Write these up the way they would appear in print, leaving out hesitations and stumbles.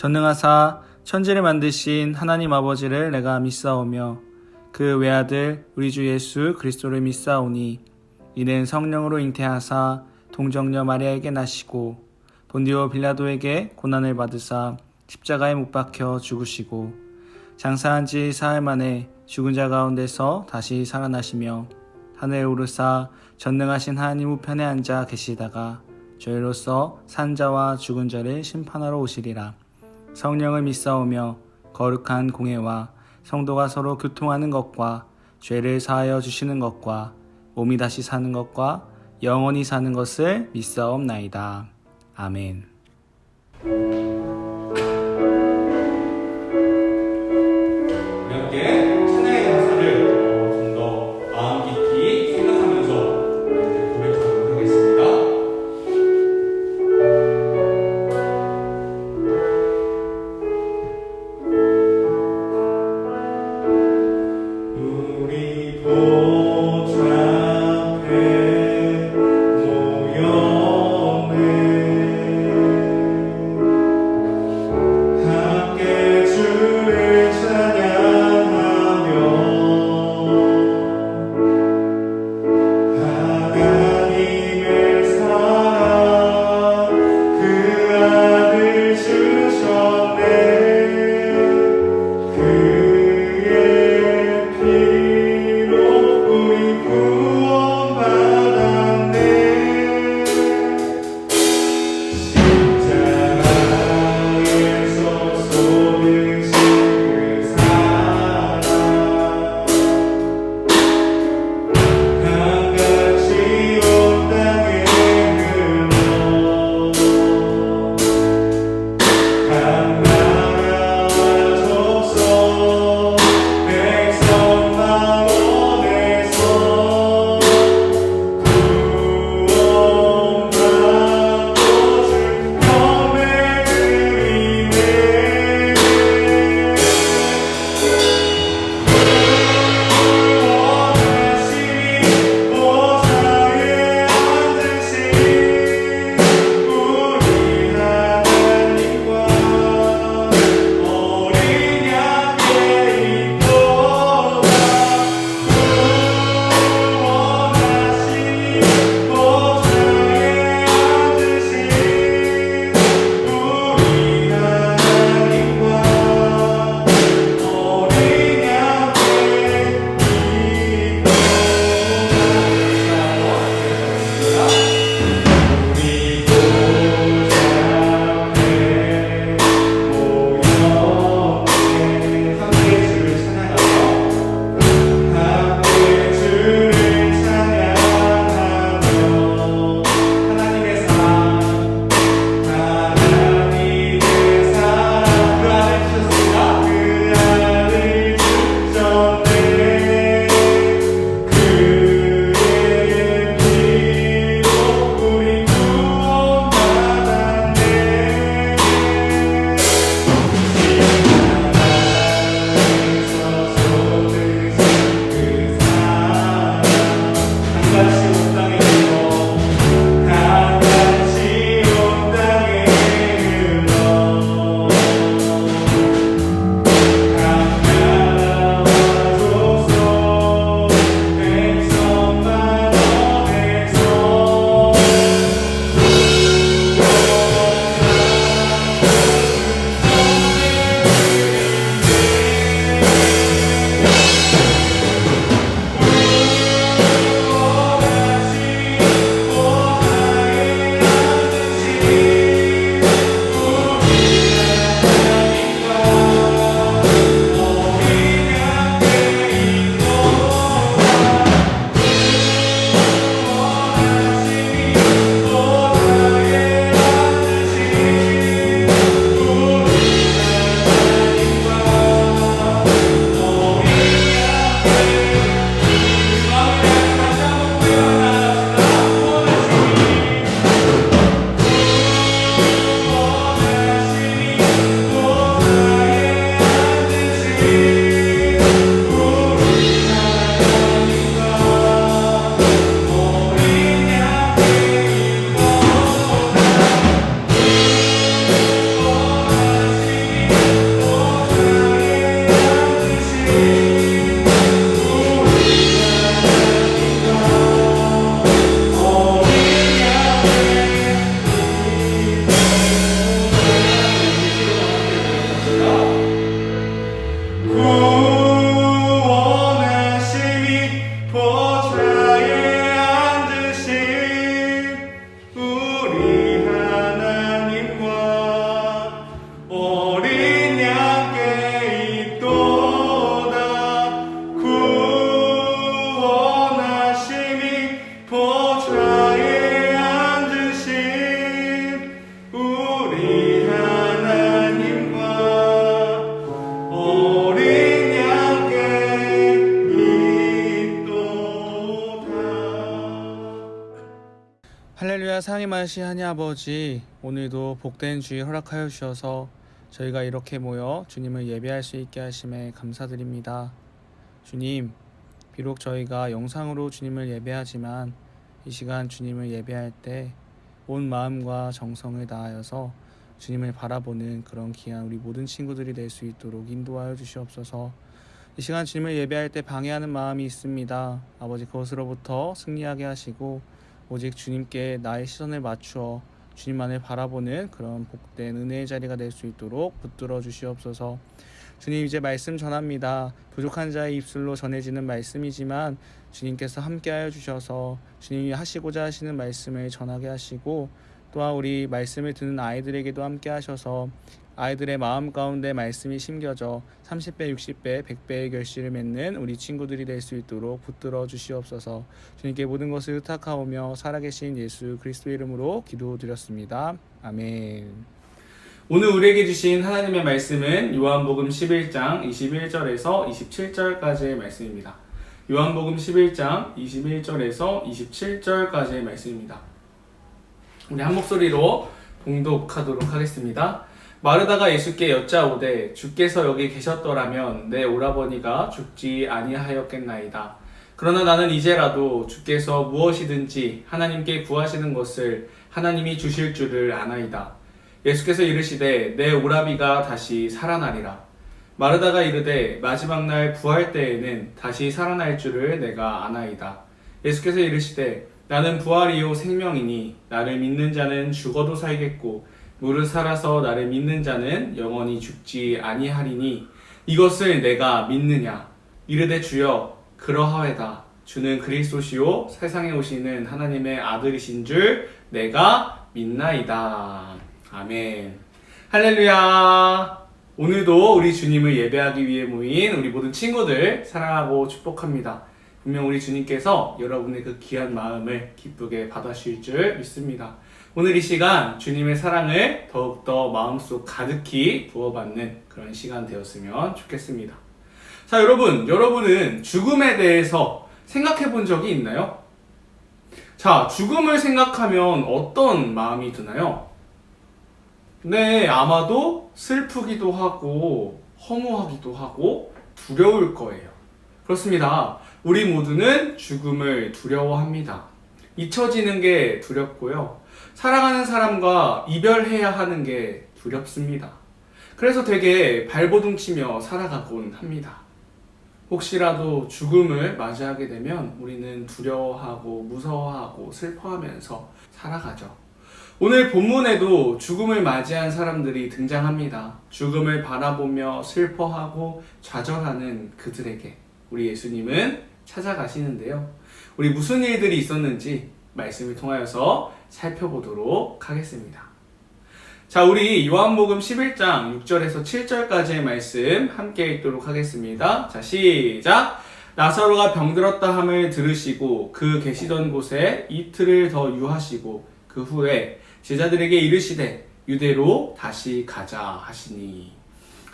전능하사 천지를 만드신 하나님 아버지를 내가 믿사오며 그 외아들 우리 주 예수 그리스도를 믿사오니 이는 성령으로 잉태하사 동정녀 마리아에게 나시고 본디오 빌라도에게 고난을 받으사 십자가에 못 박혀 죽으시고 장사한 지 사흘 만에 죽은 자 가운데서 다시 살아나시며 하늘에 오르사 전능하신 하나님 우편에 앉아 계시다가 저희로서 산 자와 죽은 자를 심판하러 오시리라. 성령을 믿사오며 거룩한 공회와 성도가 서로 교통하는 것과 죄를 사하여 주시는 것과 몸이 다시 사는 것과 영원히 사는 것을 믿사옵나이다. 아멘. 우리 함께 찬양의 가사를 좀 더 마음 깊이 생각하면서 고백하도록 하겠습니다. 우리 보좌 앞에 모였네 하나님 아시하니 아버지, 오늘도 복된 주일 허락하여 주셔서 저희가 이렇게 모여 주님을 예배할 수 있게 하심에 감사드립니다. 주님, 비록 저희가 영상으로 주님을 예배하지만 이 시간 주님을 예배할 때 온 마음과 정성을 다하여서 주님을 바라보는 그런 귀한 우리 모든 친구들이 될 수 있도록 인도하여 주시옵소서. 이 시간 주님을 예배할 때 방해하는 마음이 있습니다. 아버지, 그것으로부터 승리하게 하시고 오직 주님께 나의 시선을 맞추어 주님만을 바라보는 그런 복된 은혜의 자리가 될 수 있도록 붙들어 주시옵소서. 주님, 이제 말씀 전합니다. 부족한 자의 입술로 전해지는 말씀이지만 주님께서 함께하여 주셔서 주님이 하시고자 하시는 말씀을 전하게 하시고, 또한 우리 말씀을 듣는 아이들에게도 함께 하셔서 아이들의 마음 가운데 말씀이 심겨져 30배, 60배, 100배의 결실을 맺는 우리 친구들이 될 수 있도록 붙들어 주시옵소서. 주님께 모든 것을 의탁하오며 살아계신 예수 그리스도의 이름으로 기도드렸습니다. 아멘. 오늘 우리에게 주신 하나님의 말씀은 요한복음 11장 21절에서 27절까지의 말씀입니다. 요한복음 11장 21절에서 27절까지의 말씀입니다. 우리 한 목소리로 봉독하도록 하겠습니다. 마르다가 예수께 여짜오되 주께서 여기 계셨더라면 내 오라버니가 죽지 아니하였겠나이다. 그러나 나는 이제라도 주께서 무엇이든지 하나님께 구하시는 것을 하나님이 주실 줄을 아나이다. 예수께서 이르시되 내 오라비가 다시 살아나리라. 마르다가 이르되 마지막 날 부활 때에는 다시 살아날 줄을 내가 아나이다. 예수께서 이르시되 나는 부활이요 생명이니 나를 믿는 자는 죽어도 살겠고 무릇 살아서 나를 믿는 자는 영원히 죽지 아니하리니 이것을 내가 믿느냐. 이르되 주여 그러하외다. 주는 그리스도시요 세상에 오시는 하나님의 아들이신 줄 내가 믿나이다. 아멘. 할렐루야. 오늘도 우리 주님을 예배하기 위해 모인 우리 모든 친구들 사랑하고 축복합니다. 분명 우리 주님께서 여러분의 그 귀한 마음을 기쁘게 받아주실 줄 믿습니다. 오늘 이 시간 주님의 사랑을 더욱더 마음속 가득히 부어받는 그런 시간 되었으면 좋겠습니다. 자, 여러분은 죽음에 대해서 생각해 본 적이 있나요? 자, 죽음을 생각하면 어떤 마음이 드나요? 네, 아마도 슬프기도 하고 허무하기도 하고 두려울 거예요. 그렇습니다. 우리 모두는 죽음을 두려워합니다. 잊혀지는 게 두렵고요. 사랑하는 사람과 이별해야 하는 게 두렵습니다. 그래서 되게 발버둥치며 살아가곤 합니다. 혹시라도 죽음을 맞이하게 되면 우리는 두려워하고 무서워하고 슬퍼하면서 살아가죠. 오늘 본문에도 죽음을 맞이한 사람들이 등장합니다. 죽음을 바라보며 슬퍼하고 좌절하는 그들에게 우리 예수님은 찾아가시는데요. 우리 무슨 일들이 있었는지 말씀을 통하여서 살펴보도록 하겠습니다. 자, 우리 요한복음 11장 6절에서 7절까지의 말씀 함께 읽도록 하겠습니다. 자, 시작! 나사로가 병들었다 함을 들으시고 그 계시던 곳에 이틀을 더 유하시고 그 후에 제자들에게 이르시되 유대로 다시 가자 하시니.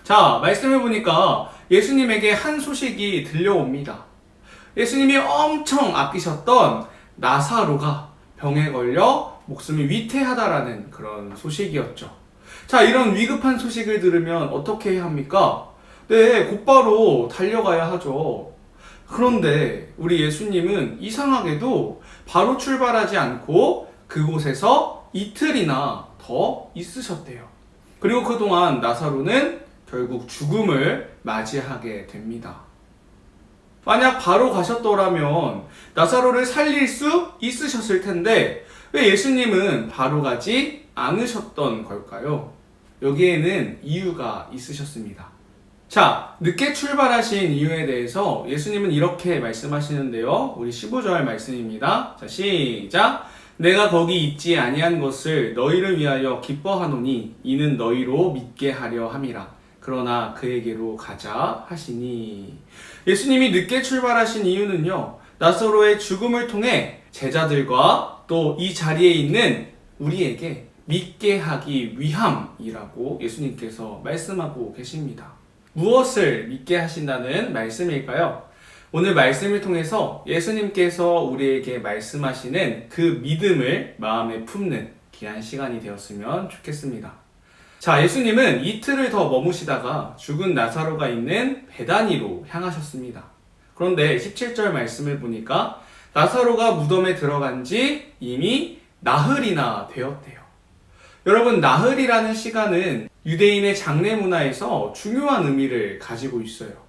자, 말씀을 보니까 예수님에게 한 소식이 들려옵니다. 예수님이 엄청 아끼셨던 나사로가 병에 걸려 목숨이 위태하다라는 그런 소식이었죠. 자, 이런 위급한 소식을 들으면 어떻게 해야 합니까? 네, 곧바로 달려가야 하죠. 그런데 우리 예수님은 이상하게도 바로 출발하지 않고 그곳에서 이틀이나 더 있으셨대요. 그리고 그동안 나사로는 결국 죽음을 맞이하게 됩니다. 만약 바로 가셨더라면 나사로를 살릴 수 있으셨을 텐데 왜 예수님은 바로 가지 않으셨던 걸까요? 여기에는 이유가 있으셨습니다. 자, 늦게 출발하신 이유에 대해서 예수님은 이렇게 말씀하시는데요. 우리 15절 말씀입니다. 자, 시작! 내가 거기 있지 아니한 것을 너희를 위하여 기뻐하노니 이는 너희로 믿게 하려 함이라. 그러나 그에게로 가자 하시니. 예수님이 늦게 출발하신 이유는요, 나사로의 죽음을 통해 제자들과 또 이 자리에 있는 우리에게 믿게 하기 위함이라고 예수님께서 말씀하고 계십니다. 무엇을 믿게 하신다는 말씀일까요? 오늘 말씀을 통해서 예수님께서 우리에게 말씀하시는 그 믿음을 마음에 품는 귀한 시간이 되었으면 좋겠습니다. 자, 예수님은 이틀을 더 머무시다가 죽은 나사로가 있는 베다니로 향하셨습니다. 그런데 17절 말씀을 보니까 나사로가 무덤에 들어간 지 이미 나흘이나 되었대요. 여러분, 나흘이라는 시간은 유대인의 장례 문화에서 중요한 의미를 가지고 있어요.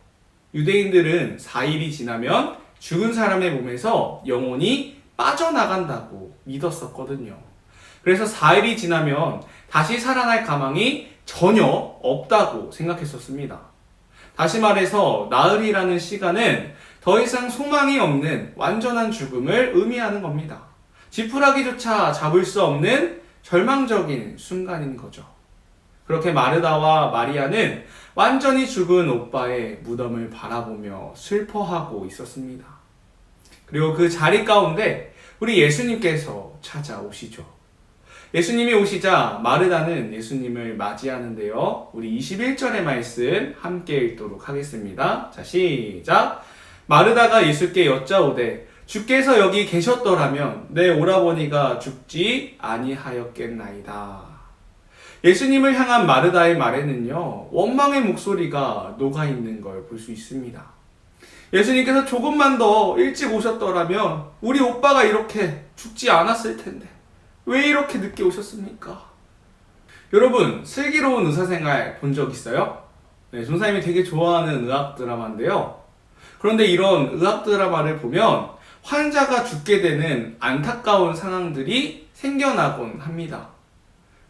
유대인들은 4일이 지나면 죽은 사람의 몸에서 영혼이 빠져나간다고 믿었었거든요. 그래서 4일이 지나면 다시 살아날 가망이 전혀 없다고 생각했었습니다. 다시 말해서 나흘이라는 시간은 더 이상 소망이 없는 완전한 죽음을 의미하는 겁니다. 지푸라기조차 잡을 수 없는 절망적인 순간인 거죠. 그렇게 마르다와 마리아는 완전히 죽은 오빠의 무덤을 바라보며 슬퍼하고 있었습니다. 그리고 그 자리 가운데 우리 예수님께서 찾아오시죠. 예수님이 오시자 마르다는 예수님을 맞이하는데요. 우리 21절의 말씀 함께 읽도록 하겠습니다. 자, 시작! 마르다가 예수께 여짜오되 주께서 여기 계셨더라면 내 오라버니가 죽지 아니하였겠나이다. 예수님을 향한 마르다의 말에는요, 원망의 목소리가 녹아있는 걸 볼 수 있습니다. 예수님께서 조금만 더 일찍 오셨더라면 우리 오빠가 이렇게 죽지 않았을 텐데 왜 이렇게 늦게 오셨습니까? 여러분, 슬기로운 의사생활 본 적 있어요? 네, 전사님이 되게 좋아하는 의학 드라마인데요. 그런데 이런 의학 드라마를 보면 환자가 죽게 되는 안타까운 상황들이 생겨나곤 합니다.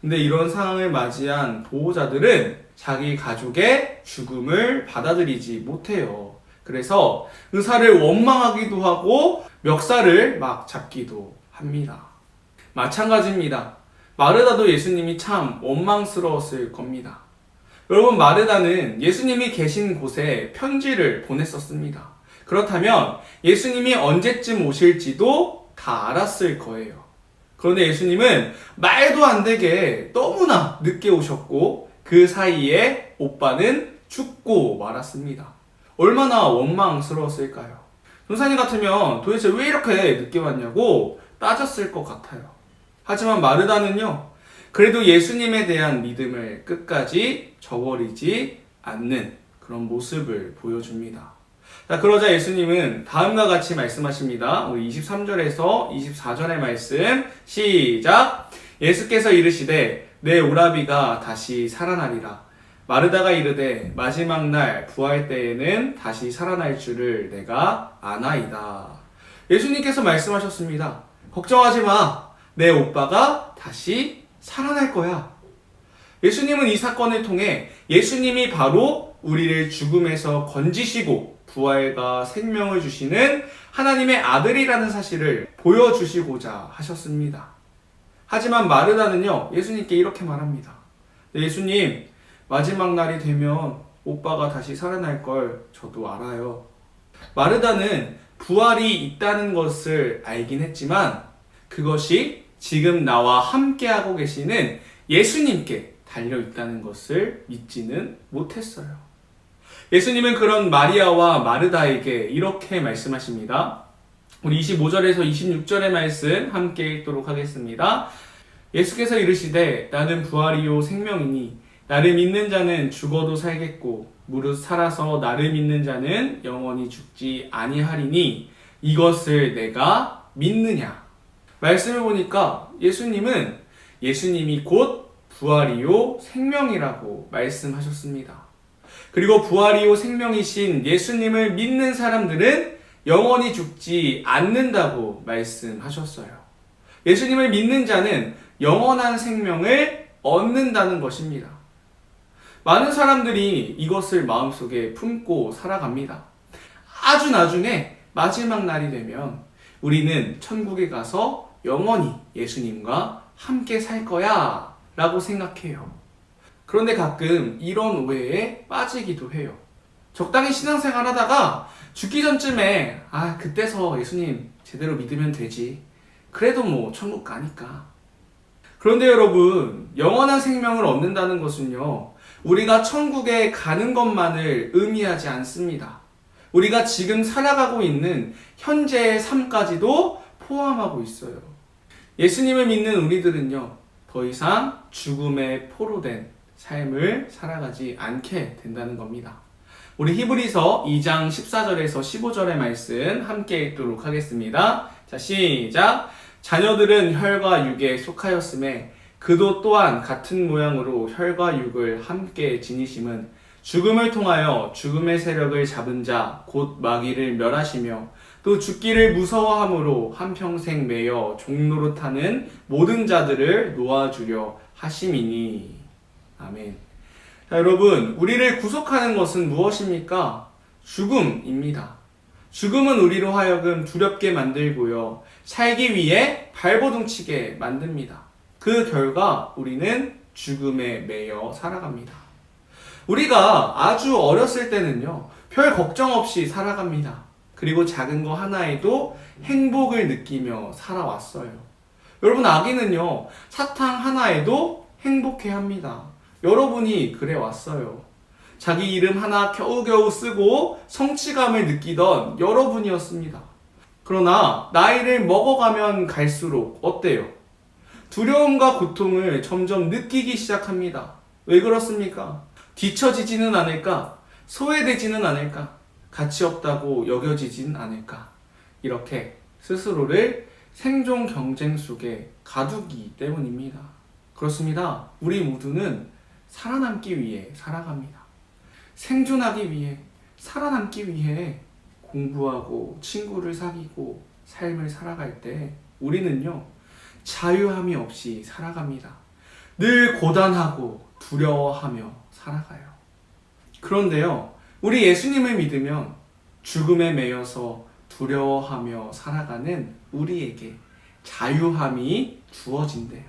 근데 이런 상황을 맞이한 보호자들은 자기 가족의 죽음을 받아들이지 못해요. 그래서 의사를 원망하기도 하고 멱살을 막 잡기도 합니다. 마찬가지입니다. 마르다도 예수님이 참 원망스러웠을 겁니다. 여러분, 마르다는 예수님이 계신 곳에 편지를 보냈었습니다. 그렇다면 예수님이 언제쯤 오실지도 다 알았을 거예요. 그런데 예수님은 말도 안 되게 너무나 늦게 오셨고 그 사이에 오빠는 죽고 말았습니다. 얼마나 원망스러웠을까요? 전사님 같으면 도대체 왜 이렇게 늦게 왔냐고 따졌을 것 같아요. 하지만 마르다는요, 그래도 예수님에 대한 믿음을 끝까지 저버리지 않는 그런 모습을 보여줍니다. 자, 그러자 예수님은 다음과 같이 말씀하십니다. 우리 23절에서 24절의 말씀 시작! 예수께서 이르시되 내 오라비가 다시 살아나리라. 마르다가 이르되 마지막 날 부활 때에는 다시 살아날 줄을 내가 아나이다. 예수님께서 말씀하셨습니다. 걱정하지 마. 내 오빠가 다시 살아날 거야. 예수님은 이 사건을 통해 예수님이 바로 우리를 죽음에서 건지시고 부활과 생명을 주시는 하나님의 아들이라는 사실을 보여주시고자 하셨습니다. 하지만 마르다는요, 예수님께 이렇게 말합니다. 예수님, 마지막 날이 되면 오빠가 다시 살아날 걸 저도 알아요. 마르다는 부활이 있다는 것을 알긴 했지만 그것이 지금 나와 함께하고 계시는 예수님께 달려있다는 것을 믿지는 못했어요. 예수님은 그런 마리아와 마르다에게 이렇게 말씀하십니다. 우리 25절에서 26절의 말씀 함께 읽도록 하겠습니다. 예수께서 이르시되 나는 부활이요 생명이니 나를 믿는 자는 죽어도 살겠고 무릇 살아서 나를 믿는 자는 영원히 죽지 아니하리니 이것을 내가 믿느냐. 말씀을 보니까 예수님이 곧 부활이요 생명이라고 말씀하셨습니다. 그리고 부활이요 생명이신 예수님을 믿는 사람들은 영원히 죽지 않는다고 말씀하셨어요. 예수님을 믿는 자는 영원한 생명을 얻는다는 것입니다. 많은 사람들이 이것을 마음속에 품고 살아갑니다. 아주 나중에 마지막 날이 되면 우리는 천국에 가서 영원히 예수님과 함께 살 거야 라고 생각해요. 그런데 가끔 이런 오해에 빠지기도 해요. 적당히 신앙생활 하다가 죽기 전쯤에 그때서 예수님 제대로 믿으면 되지. 그래도 뭐 천국 가니까. 그런데 여러분, 영원한 생명을 얻는다는 것은요, 우리가 천국에 가는 것만을 의미하지 않습니다. 우리가 지금 살아가고 있는 현재의 삶까지도 포함하고 있어요. 예수님을 믿는 우리들은요, 더 이상 죽음에 포로된 삶을 살아가지 않게 된다는 겁니다. 우리 히브리서 2장 14절에서 15절의 말씀 함께 읽도록 하겠습니다. 자, 시작. 자녀들은 혈과 육에 속하였음에 그도 또한 같은 모양으로 혈과 육을 함께 지니심은 죽음을 통하여 죽음의 세력을 잡은 자 곧 마귀를 멸하시며 또 죽기를 무서워함으로 한평생 매여 종노릇하는 모든 자들을 놓아주려 하심이니. 아멘. 자, 여러분, 우리를 구속하는 것은 무엇입니까? 죽음입니다. 죽음은 우리로 하여금 두렵게 만들고요, 살기 위해 발버둥치게 만듭니다. 그 결과 우리는 죽음에 매여 살아갑니다. 우리가 아주 어렸을 때는요, 별 걱정 없이 살아갑니다. 그리고 작은 거 하나에도 행복을 느끼며 살아왔어요. 여러분, 아기는요, 사탕 하나에도 행복해합니다. 여러분이 그래 왔어요. 자기 이름 하나 겨우겨우 쓰고 성취감을 느끼던 여러분이었습니다. 그러나 나이를 먹어가면 갈수록 어때요? 두려움과 고통을 점점 느끼기 시작합니다. 왜 그렇습니까? 뒤처지지는 않을까? 소외되지는 않을까? 가치 없다고 여겨지진 않을까? 이렇게 스스로를 생존 경쟁 속에 가두기 때문입니다. 그렇습니다. 우리 모두는 살아남기 위해 살아갑니다. 생존하기 위해, 살아남기 위해 공부하고 친구를 사귀고 삶을 살아갈 때 우리는요, 자유함이 없이 살아갑니다. 늘 고단하고 두려워하며 살아가요. 그런데요, 우리 예수님을 믿으면 죽음에 매여서 두려워하며 살아가는 우리에게 자유함이 주어진대요.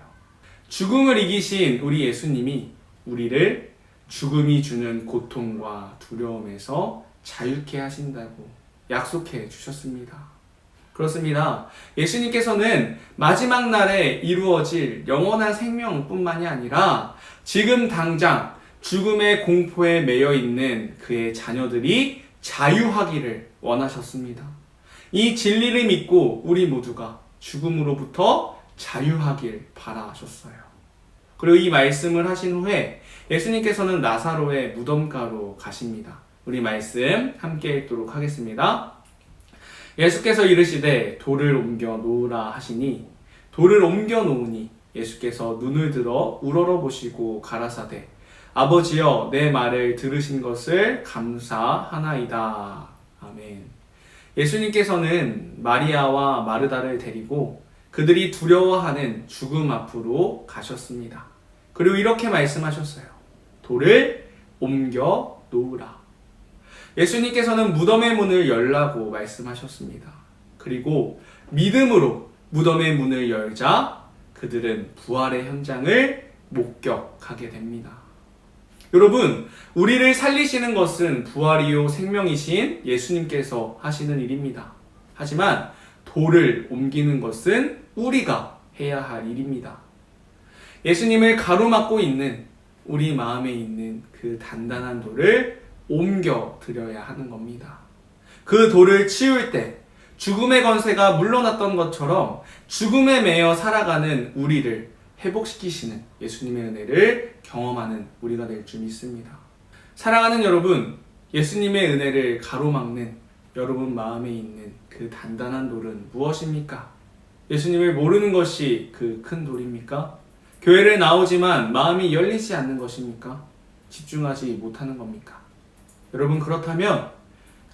죽음을 이기신 우리 예수님이 우리를 죽음이 주는 고통과 두려움에서 자유케 하신다고 약속해 주셨습니다. 그렇습니다. 예수님께서는 마지막 날에 이루어질 영원한 생명뿐만이 아니라 지금 당장 죽음의 공포에 매여 있는 그의 자녀들이 자유하기를 원하셨습니다. 이 진리를 믿고 우리 모두가 죽음으로부터 자유하길 바라셨어요. 그리고 이 말씀을 하신 후에 예수님께서는 나사로의 무덤가로 가십니다. 우리 말씀 함께 읽도록 하겠습니다. 예수께서 이르시되 돌을 옮겨 놓으라 하시니 돌을 옮겨 놓으니 예수께서 눈을 들어 우러러 보시고 가라사대 아버지여 내 말을 들으신 것을 감사하나이다. 아멘. 예수님께서는 마리아와 마르다를 데리고 그들이 두려워하는 죽음 앞으로 가셨습니다. 그리고 이렇게 말씀하셨어요. 돌을 옮겨 놓으라. 예수님께서는 무덤의 문을 열라고 말씀하셨습니다. 그리고 믿음으로 무덤의 문을 열자 그들은 부활의 현장을 목격하게 됩니다. 여러분, 우리를 살리시는 것은 부활이요 생명이신 예수님께서 하시는 일입니다. 하지만 돌을 옮기는 것은 우리가 해야 할 일입니다. 예수님을 가로막고 있는 우리 마음에 있는 그 단단한 돌을 옮겨 드려야 하는 겁니다. 그 돌을 치울 때 죽음의 권세가 물러났던 것처럼 죽음에 매여 살아가는 우리를 회복시키시는 예수님의 은혜를 경험하는 우리가 될 줄 믿습니다. 사랑하는 여러분, 예수님의 은혜를 가로막는 여러분 마음에 있는 그 단단한 돌은 무엇입니까? 예수님을 모르는 것이 그 큰 돌입니까? 교회를 나오지만 마음이 열리지 않는 것입니까? 집중하지 못하는 겁니까? 여러분, 그렇다면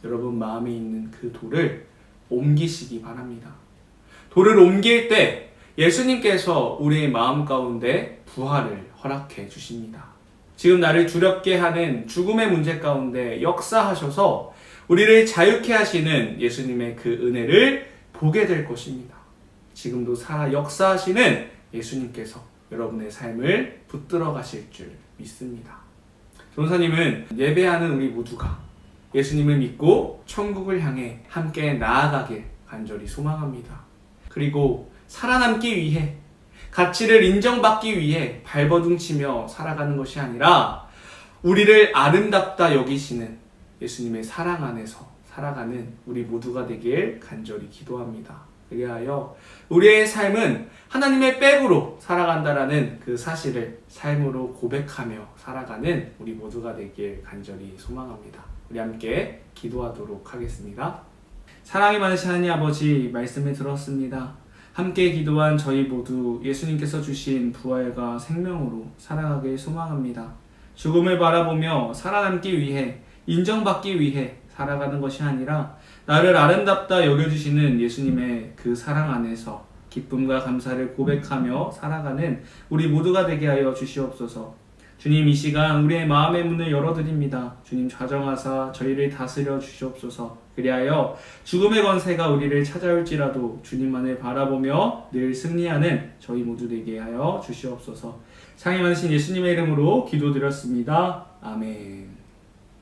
여러분 마음에 있는 그 돌을 옮기시기 바랍니다. 돌을 옮길 때 예수님께서 우리의 마음 가운데 부활을 허락해 주십니다. 지금 나를 두렵게 하는 죽음의 문제 가운데 역사하셔서 우리를 자유케 하시는 예수님의 그 은혜를 보게 될 것입니다. 지금도 살아 역사하시는 예수님께서 여러분의 삶을 붙들어 가실 줄 믿습니다. 전사님은 예배하는 우리 모두가 예수님을 믿고 천국을 향해 함께 나아가길 간절히 소망합니다. 그리고 살아남기 위해, 가치를 인정받기 위해 발버둥치며 살아가는 것이 아니라 우리를 아름답다 여기시는 예수님의 사랑 안에서 살아가는 우리 모두가 되길 간절히 기도합니다. 그리하여 우리의 삶은 하나님의 백으로 살아간다라는 그 사실을 삶으로 고백하며 살아가는 우리 모두가 되길 간절히 소망합니다. 우리 함께 기도하도록 하겠습니다. 사랑이 많으신 하나님 아버지, 말씀을 들었습니다. 함께 기도한 저희 모두 예수님께서 주신 부활과 생명으로 살아가길 소망합니다. 죽음을 바라보며 살아남기 위해, 인정받기 위해 살아가는 것이 아니라 나를 아름답다 여겨주시는 예수님의 그 사랑 안에서 기쁨과 감사를 고백하며 살아가는 우리 모두가 되게 하여 주시옵소서. 주님, 이 시간 우리의 마음의 문을 열어드립니다. 주님, 좌정하사 저희를 다스려 주시옵소서. 그리하여 죽음의 권세가 우리를 찾아올지라도 주님만을 바라보며 늘 승리하는 저희 모두 되게 하여 주시옵소서. 상이 많으신 예수님의 이름으로 기도드렸습니다. 아멘.